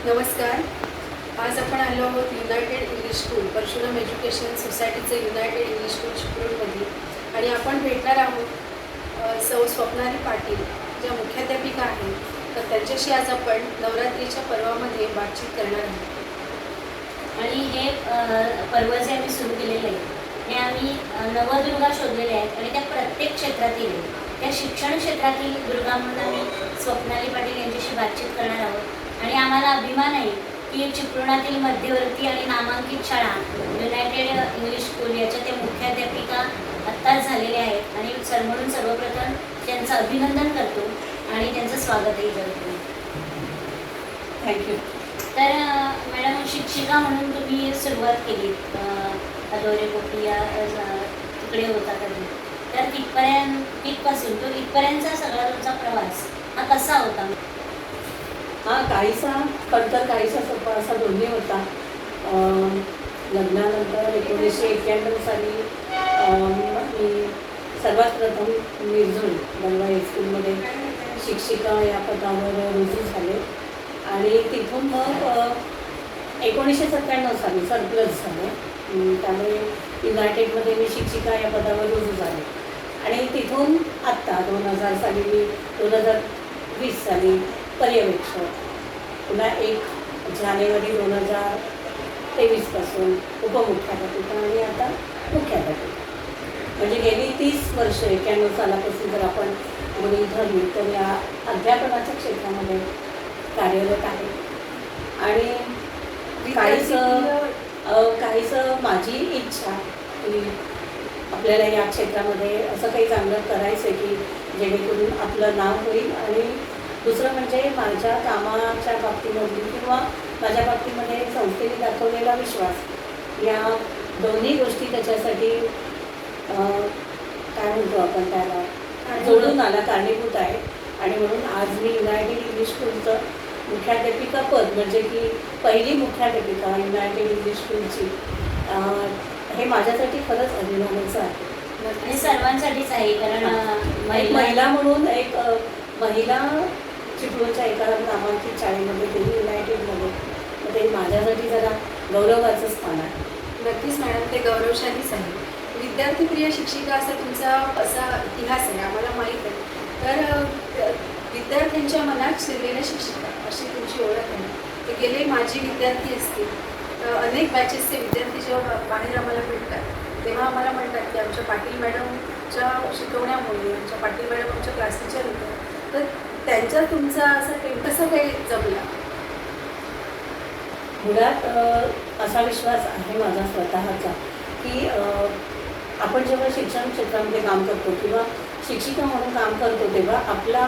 नमस्कार. आज आपण आलो आहोत United English School, Parshuram education सोसायटीचं युनायटेड इंग्लिश स्कूल चिपळूणमध्ये आणि आपण भेटणार आहोत सौ स्वप्नाली पाटील, ज्या मुख्याध्यापिका आहेत. तर त्यांच्याशी आज आपण नवरात्रीच्या पर्वामध्ये बातचीत करणार आहोत. आणि हे पर्व जे आम्ही सुरू केलेले आहे हे आम्ही नवदुर्गा शोधलेले आहेत आणि त्या प्रत्येक क्षेत्रातील त्या शिक्षण क्षेत्रातील दुर्गांमधून आम्ही स्वप्नाली पाटील यांच्याशी बातचीत करणार आहोत. आणि आम्हाला अभिमान आहे की चिपळुणातील मध्यवर्ती आणि नामांकित शाळा युनायटेड इंग्लिश स्कूल याच्या त्या मुख्याध्यापिका आत्ताच झालेल्या आहेत आणि म्हणून सर्वप्रथम त्यांचं अभिनंदन करतो आणि त्यांचं स्वागतही करतो. थँक्यू. तर मॅडम, शिक्षिका म्हणून तुम्ही सुरुवात केली अदोरे कोटी या तिकडे होता कधी, तर तिथपासून तो इथपर्यंतचा सगळा तुमचा प्रवास हा कसा होता? हा काहीसा खडतर काहीसा सोपा असा दोन्ही होता. लग्नानंतर 1991 साली मी सर्वात प्रथम मिरजूळ गंगा हायस्कूलमध्ये शिक्षिका या पदावर रुजू झाले आणि तिथून मग 1997 साली सरप्लस झालं. त्यामुळे युनायटेडमध्ये मी शिक्षिका या पदावर रुजू झाले आणि तिथून आत्ता 2000 साली मी 2020 साली पर्यवेक्षक, पुन्हा 1 जानेवारी 2023 पासून उपमुख्याध्यापिका आणि आता मुख्याध्यापिका. म्हणजे गेली 30 वर्ष 91 सालापासून जर आपण गृहीत धरली तर या अध्यापनाच्या क्षेत्रामध्ये कार्यरत आहे. आणि काहीसं माझी इच्छा की आपल्याला या क्षेत्रामध्ये असं काही चांगलं करायचं आहे की जेणेकरून आपलं नाव होईल. आणि दुसरं म्हणजे माझ्या कामाच्या बाबतीमधली किंवा माझ्या बाबतीमध्ये संस्थेने दाखवलेला विश्वास, या दोन्ही गोष्टी त्याच्यासाठी काय म्हणतो आपण त्याला जोडून आला, कारणीभूत आहे. आणि म्हणून आज मी युनायटेड इंग्लिश स्कूलचं मुख्याध्यापिका पद, म्हणजे की पहिली मुख्याध्यापिका युनायटेड इंग्लिश स्कूलची, हे माझ्यासाठी खरंच अभिमानाचं आहे. आणि सर्वांसाठीच आहे, कारण महिला म्हणून एक महिला चिपळूणच्या एका नामांकित शाळेमध्ये गेली युनायटेडमध्ये, मग ते माझ्यासाठी जरा गौरवाचं स्थान आहे. नक्कीच मॅडम, ते गौरवशालीच आहे. विद्यार्थीप्रिय शिक्षिका असा तुमचा असा इतिहास आहे, आम्हाला माहीत आहे. तर विद्यार्थ्यांच्या मनात शिरलेल्या शिक्षिका अशी तुमची ओळख आहे. ते गेले माजी विद्यार्थी असतील, अनेक बॅचेसचे विद्यार्थी जेव्हा बाहेर आम्हाला भेटतात तेव्हा आम्हाला म्हणतात की आमच्या पाटील मॅडमच्या शिकवण्यामुळे आमच्या पाटील मॅडम आमच्या क्लास टीचर होत्या. तर त्यांच्या तुमचा असं कसं काही जमला? मुळात असा विश्वास आहे माझा स्वतःचा की आपण जेव्हा शिक्षण क्षेत्रामध्ये काम करतो किंवा शिक्षिका म्हणून काम करतो तेव्हा आपला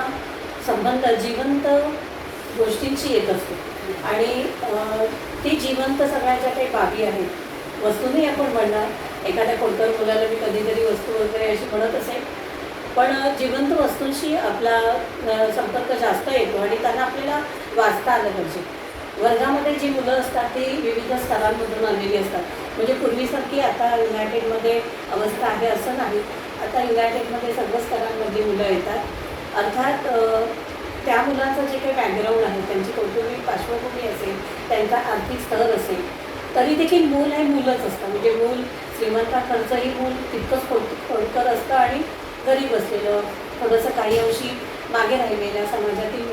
संबंध जिवंत गोष्टींशी येत असतो. आणि ती जिवंत सगळ्या ज्या काही बाबी आहेत, वस्तूनही आपण म्हणणार, एखाद्या कोणत्या मुलाला मी कधीतरी वस्तू वगैरे अशी म्हणत असेल, पण जिवंत वस्तूंशी आपला संपर्क जास्त येतो आणि त्यांना आपल्याला वाचता आलं पाहिजे. वर्गामध्ये जी मुलं असतात ती विविध स्तरांमधून आलेली असतात. म्हणजे पूर्वीसारखी आता युनायटेडमध्ये अवस्था आहे असं नाही. आता युनायटेडमध्ये सर्व स्तरांमधली मुलं येतात. अर्थात त्या मुलांचं जे काही बॅकग्राऊंड आहे, त्यांची कौटुंबिक पार्श्वभूमी असेल, त्यांचा आर्थिक स्तर असेल, तरी देखील मूल हे मूलच असतं. म्हणजे मूल श्रीमंताकडचंही मूल तितकंच खोडकर असतं आणि गरीब असलेलं, थोडंसं काही अंशी मागे राहिलेल्या समाजातील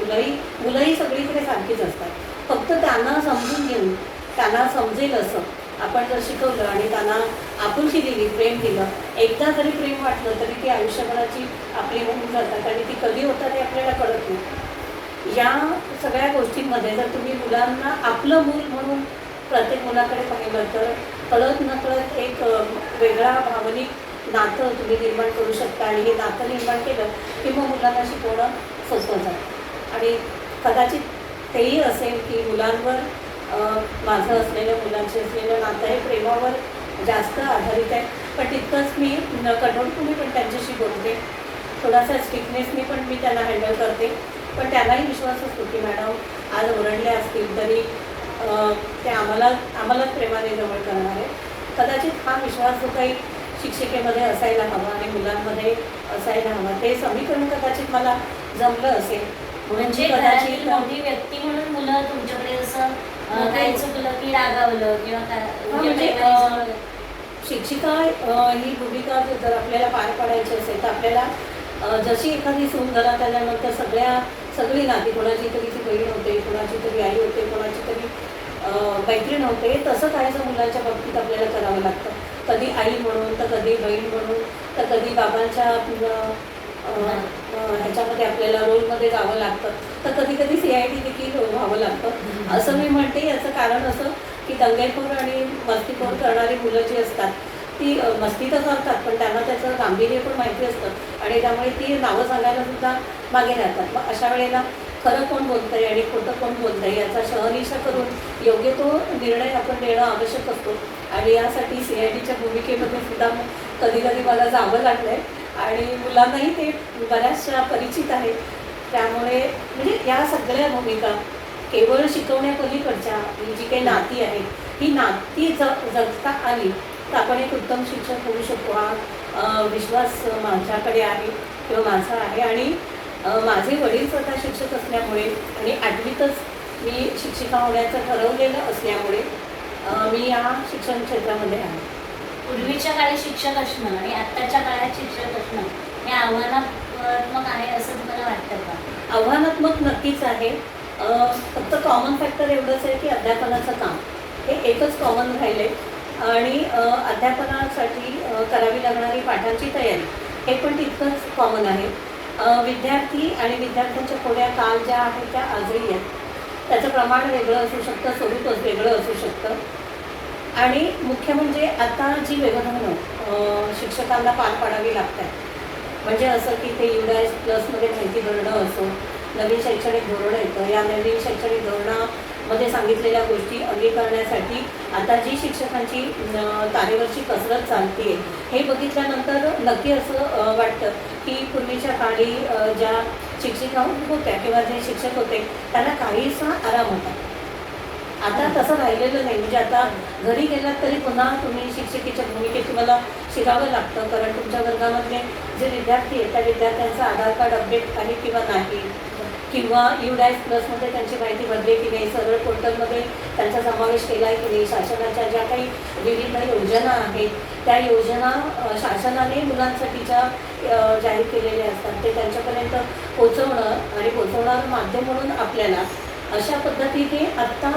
मुलंही सगळीकडे सारखीच असतात. फक्त त्यांना समजून घेऊन, त्यांना समजेल असं आपण जर शिकवलं आणि त्यांना आपुलकी दिली, प्रेम दिलं, एकदा जरी प्रेम वाटलं तरी ती आयुष्यभराची आपली होऊन जातात आणि ती कधी होतात हे आपल्याला कळत नाही. या सगळ्या गोष्टींमध्ये जर तुम्ही मुलांना आपलं मूल म्हणून प्रत्येक मुलाकडे पाहिलं तर कळत नकळत एक वेगळा भावनिक नातं तुम्ही निर्माण करू शकता. आणि हे नातं निर्माण केलं की मग मुलांना शिकवणं सोपं जातं. आणि कदाचित तेही असेल की मुलांवर माझं असलेलं, मुलांचे असलेलं नातं हे प्रेमावर जास्त आधारित आहे. पण तितकंच मी कठोरपणे पण त्यांच्याशी बोलते, थोडासा स्ट्रिक्टनेसने पण मी त्यांना हँडल करते. पण त्यांनाही विश्वास असतो की मॅडम आज ओरडले असतील तरी ते आम्हालाच प्रेमाने जवळ करणार आहे. कदाचित हा विश्वास जो काही शिक्षिकेमध्ये असायला हवा आणि मुलांमध्ये असायला हवा, ते समीकरण कदाचित मला जमलं असेल. म्हणून म्हणजे घरातील मोठी व्यक्ती म्हणून मुलं तुमच्याकडे जसं काही चुकलं की रागावलं किंवा म्हणजे, शिक्षिका ही भूमिका जर आपल्याला पार पाडायची असेल तर आपल्याला जशी एखादी सून घरात आल्यानंतर सगळी नाती, कोणाची तरी ती बहीण होते, कोणाची तरी आई होते, कोणाची तरी मैत्रीण होते, तसं काहीचं मुलांच्या बाबतीत आपल्याला करावं लागतं. कधी आई म्हणून, तर कधी बहीण म्हणून, तर कधी बाबांच्या ह्याच्यामध्ये आपल्याला रोलमध्ये जावं लागतं, तर कधी कधी CID देखील व्हावं लागतं. असं मी म्हणते. याचं कारण असं की दंगेखोर आणि मस्तीखोर करणारी मुलं जी असतात ती मस्ती तर करतात, पण त्यांना त्याचं गांभीर्य पण माहिती असतं आणि त्यामुळे ती नावं सांगायला सुद्धा मागे राहतात. मग अशा वेळेला खरं कोण बोलतं आहे आणि खोटं कोण बोलतं आहे याचा शहानिशा करून योग्य तो निर्णय आपण देणं आवश्यक असतो. आणि यासाठी CIDच्या भूमिकेमध्ये सुद्धा कधी कधी मला जावं लागलं आहे आणि मुलांनाही ते बऱ्याचशा परिचित आहेत. त्यामुळे म्हणजे या सगळ्या भूमिका केवळ शिकवण्यापलीकडच्या ही जी काही नाती आहेत ही नाती जगता आली तर आपण एक उत्तम शिक्षक होऊ शकतो. हा विश्वास माझ्याकडे आहे किंवा माझा आहे. आणि माझे वडील स्वतः शिक्षक असल्यामुळे आणि 8वीतच मी शिक्षिका होण्याचं ठरवलेलं असल्यामुळे मी या शिक्षण क्षेत्रामध्ये आहे. पूर्वीच्या काळी शिक्षक असणं आणि आत्ताच्या काळात शिक्षक असणं हे आव्हानात्मक आहे असं तुम्हाला वाटतं का? आव्हानात्मक नक्कीच आहे. फक्त कॉमन फॅक्टर एवढंच आहे की अध्यापनाचं काम हे एकच कॉमन राहिले आणि अध्यापनासाठी करावी लागणारी पाठांची तयारी हे पण तितकंच कॉमन आहे. विद्यार्थी आणि विद्यार्थ्यांच्या थोड्या काल ज्या आहेत त्या आजही आहेत. त्याचं प्रमाण वेगळं असू शकतं, स्वरूपच वेगळं असू शकतं. आणि मुख्य म्हणजे आता जी व्यवधानं शिक्षकांना पार पाडावी लागतात म्हणजे असं की ते UDAS+मध्ये माहिती भरणं असो, नवीन शैक्षणिक धोरण येतं, या नवीन शैक्षणिक धोरणामध्ये सांगितलेल्या गोष्टी अंगीकारण्यासाठी आता जी शिक्षकांची तारेवरची कसरत चालते हे बघितल्यानंतर नक्की असं वाटतं की पूर्वीच्या काळी ज्या शिक्षिका होत्या किंवा जे शिक्षक होते त्यांना काहीसा आराम होता. आता तसं राहिलेलं नाही. म्हणजे आता घरी गेलात तरी पुन्हा तुम्ही शिक्षकीच्या भूमिकेत तुम्हाला शिकावं लागतं, कारण तुमच्या वर्गामधले जे विद्यार्थी आहेत त्या विद्यार्थ्यांचं आधार कार्ड अपडेट आहे किंवा नाही, किंवा UDAS+मध्ये त्यांची माहिती भरली की नाही, सरळ पोर्टलमध्ये त्यांचा समावेश केला आहे की नाही, शासनाच्या ज्या काही विविध योजना आहेत त्या योजना शासनाने मुलांसाठीच्या जाहीर केलेल्या असतात ते त्यांच्यापर्यंत पोचवणं आणि पोचवणारं माध्यम म्हणून आपल्याला अशा पद्धतीने आत्ता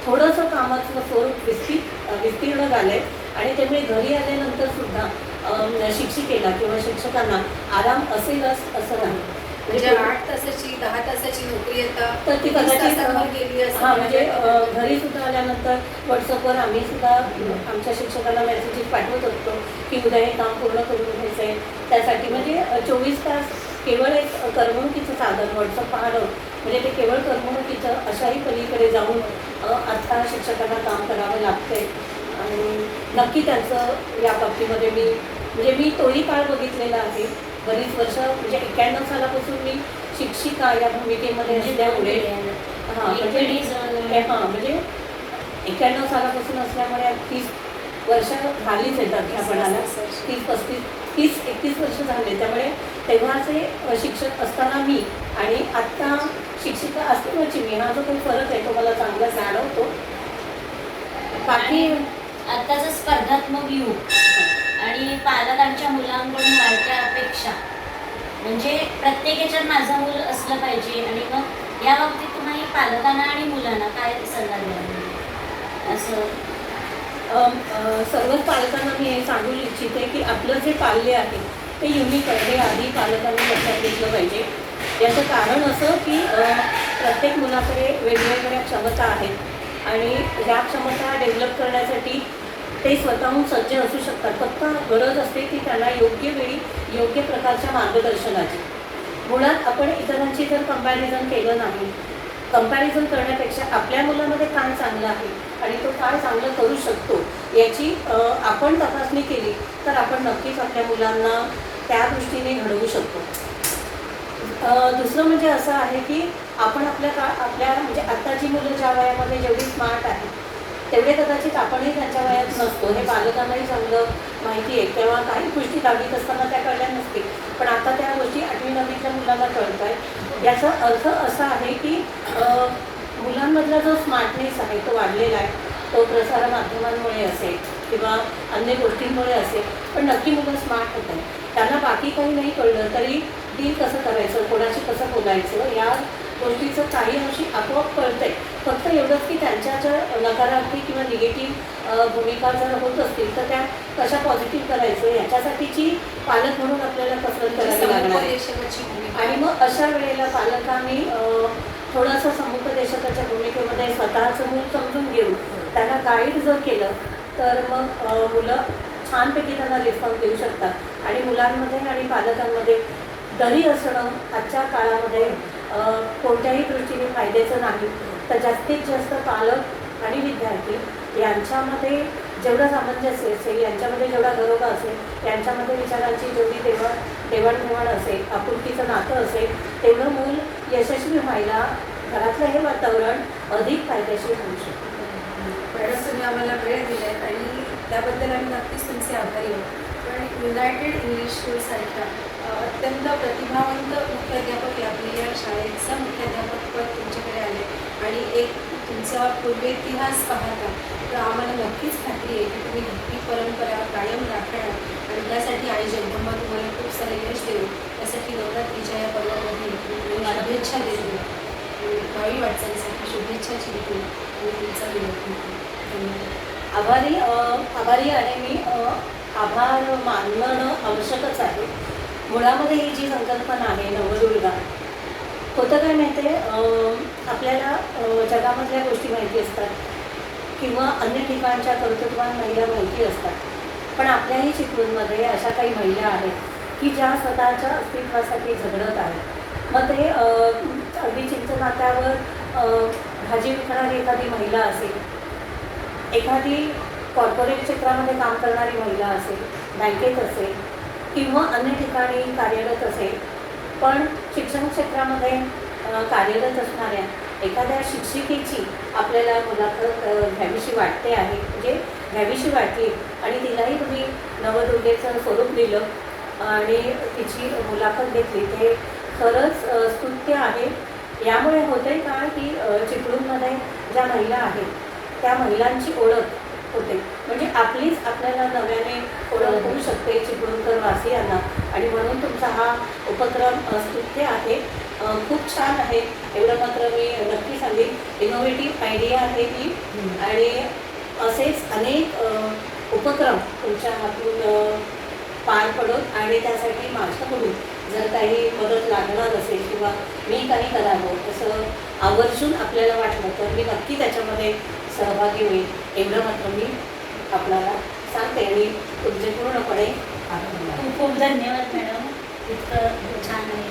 थोडंसं कामाचं स्वरूप विस्तीर्ण झालं आहे. आणि त्यामुळे घरी आल्यानंतर सुद्धा शिक्षिकेला किंवा शिक्षकांना आराम असेलच असं नाही. म्हणजे 8 तासाची 10 तासाची नोकरी आता तर ती कदाचित गेली असं म्हणजे घरी सुद्धा आल्यानंतर व्हॉट्सअपवर आम्ही सुद्धा आमच्या शिक्षकांना मेसेजेस पाठवत असतो की उद्या हे काम पूर्ण करून घ्यायचं आहे. त्यासाठी म्हणजे 24 तास केवळ एक करमणुकीचं साधन व्हॉट्सअप पाहणं म्हणजे ते केवळ करमणुकीचं अशाही पलीकडे जाऊन आता शिक्षकांना काम करावं लागतंय. आणि नक्की त्यांचं या बाबतीमध्ये मी तोही काळ बघितलेला आहे. बरीच वर्ष म्हणजे 91 सालापासून मी शिक्षिका या भूमिकेमध्ये असल्यामुळे म्हणजे 91 सालापासून असल्यामुळे 30 वर्ष झालीच आहेत अध्यापनाला. 30-31 वर्ष झाले. त्यामुळे तेव्हाचे शिक्षक असताना मी आणि आत्ता शिक्षिका असतानाची मी हा जो काही फरक आहे तो मला चांगला जाणवतो. बाकी आत्ताचं स्पर्धात्मक युग आणि पालकांच्या मुलांकडून वाढत्या अपेक्षा म्हणजे प्रत्येक याच्यात माझं मूल असलं पाहिजे आणि मग या बाबतीत तुम्हाला पालकांना आणि मुलांना काय सल्ला द्यावा असं? सर्वच पालकांना मी हे सांगू इच्छिते की आपलं जे पाल्य आहे ते युनिक आहे हे आधी पालकांनी लक्षात घेतलं पाहिजे. याचं कारण असं की प्रत्येक मुलाकडे वेगवेगळ्या क्षमता आहेत आणि ह्या क्षमता डेव्हलप करण्यासाठी ते स्वतःहून सज्ज असू शकतात. फक्त गरज असते की त्यांना योग्य वेळी योग्य प्रकारच्या मार्गदर्शनाची. मुळात आपण इतरांची जर कंपॅरिझन केलं नाही, कंपॅरिझन करण्यापेक्षा आपल्या मुलामध्ये काय चांगलं आहे आणि तो काय चांगलं करू शकतो याची आपण तपासणी केली तर आपण नक्कीच आपल्या मुलांना त्या दृष्टीने घडवू शकतो. दुसरं म्हणजे असं आहे की आपण आपल्या म्हणजे आत्ताची मुलं ज्या वयामध्ये जेवढी स्मार्ट आहेत तेवढे कदाचित आपणही त्यांच्या वयात नसतो. हे पालकांनाही चांगलं माहिती आहे. तेव्हा काही गोष्टी 10वीत असताना त्या कळल्या नसतील, पण आता त्या गोष्टी 8वी 9वीच्या मुलांना कळत आहेत. याचा अर्थ असा आहे की मुलांमधला जो स्मार्टनेस आहे तो वाढलेला आहे. तो प्रसारमाध्यमांमुळे असेल किंवा अन्य गोष्टींमुळे असेल, पण नक्की मुलं स्मार्ट होत आहे. त्यांना बाकी काही नाही कळलं तरी डील कसं करायचं, कोणाशी कसं बोलायचं, या गोष्टीचं काही अंशी आपोआप कळतंय. फक्त एवढंच की त्यांच्या ज्या नकारात्मक किंवा निगेटिव्ह भूमिका जर होत असतील तर त्या कशा पॉझिटिव्ह करायचं याच्यासाठीची पालक म्हणून आपल्याला कसरत करावी लागणार आहे. समुपदेशकाची भूमिका. आणि मग अशा वेळेला पालकांनी थोडंसं समुपदेशकाच्या भूमिकेमध्ये स्वतःचं मूल समजून घेऊन त्यांना गाईड जर केलं तर मग मुलं छानपैकी त्यांना रिस्पॉन्स देऊ शकतात. आणि मुलांमध्ये आणि पालकांमध्ये दरी असणं आजच्या काळामध्ये कोणत्याही दृष्टीने फायद्याचं नाही. तर जास्तीत जास्त पालक आणि विद्यार्थी यांच्यामध्ये जेवढं सामंजस्य असेल, यांच्यामध्ये जेवढा घरोबा असेल, यांच्यामध्ये विचारांची जेवढी देवाणघेवाण असेल, आपुलकीचं नातं असेल, तेवढं मूल यशस्वी व्हायला घरातलं हे वातावरण अधिक फायदेशीर होऊ शकतं. मॅडम, तुम्ही आम्हाला वेळ दिलात आणि त्याबद्दल आम्ही नक्कीच तुमचे आभारी आहोत. पण युनायटेड इंग्लिश स्कूलसारख्या अत्यंत प्रतिभावंत मुख्याध्यापक आपल्या या शाळेचा मुख्याध्यापक पद तुमच्याकडे आले आणि एक तुमचा पूर्वेतिहास पाहता तर आम्हाला नक्कीच खात्री आहे की तुम्ही भक्ती परंपरा कायम राखणार आणि त्यासाठी आई जगदंबा तुम्हाला खूप सारे यश देऊ. त्यासाठी नवरात्रीच्या या पर्वामध्ये शुभेच्छा देतो. भावी वाटचालीसाठी शुभेच्छाची देतो आणि तुमचा विरोध करतो. धन्यवाद. आभारी आहे मी. आभार मानणं आवश्यकच आहे. मुळामध्ये ही जी संकल्पना आहे नवदुर्गा, होतं काय माहिती आहे, आपल्याला जगामधल्या गोष्टी माहिती असतात किंवा अन्य ठिकाणच्या कर्तृत्वान महिला माहिती असतात, पण आपल्याही चिपळूणमध्ये अशा काही महिला आहेत की ज्या स्वतःच्या अस्तित्वासाठी झगडत आहेत. मग ते अगदी चिंचनात्यावर भाजी विकणारी एखादी महिला असेल, एखादी कॉर्पोरेट क्षेत्रामध्ये काम करणारी महिला असेल, बँकेत असेल किंवा अन्य ठिकाणी कार्यरत असेल, पण शिक्षण क्षेत्रामध्ये कार्यरत असणाऱ्या एखाद्या शिक्षिकेची आपल्याला मुलाखत घ्यावीशी वाटते आहे, म्हणजे घ्यावीशी वाटली आणि तिलाही तुम्ही नवदुर्गेचं स्वरूप दिलं आणि तिची मुलाखत घेतली, ते खरंच स्तुत्य आहे. यामुळे होतंय का की चिपळूणमध्ये ज्या महिला आहेत त्या महिलांची ओळख होते, म्हणजे आपलीच आपल्याला नव्याने ओळख होऊ शकते चिपळूणकर वासियांना. आणि म्हणून तुमचा हा उपक्रम स्तुत्य आहे, खूप छान आहे. एवढं मात्र मी नक्की सांगेन, इनोव्हेटिव्ह आयडिया आहे ही. आणि असेच अनेक उपक्रम तुमच्या हातून पार पडत आणि त्यासाठी माझ्याकडून जर काही मदत लागणार असेल किंवा मी काही करावं असं आवर्जून आपल्याला वाटलं तर मी नक्की त्याच्यामध्ये सहभागी होईल, एवढं मात्र मी आपल्याला सांगते. आणि तुमचे पूर्णपणे आभार. खूप खूप धन्यवाद मॅडम, इतकं छान आहे.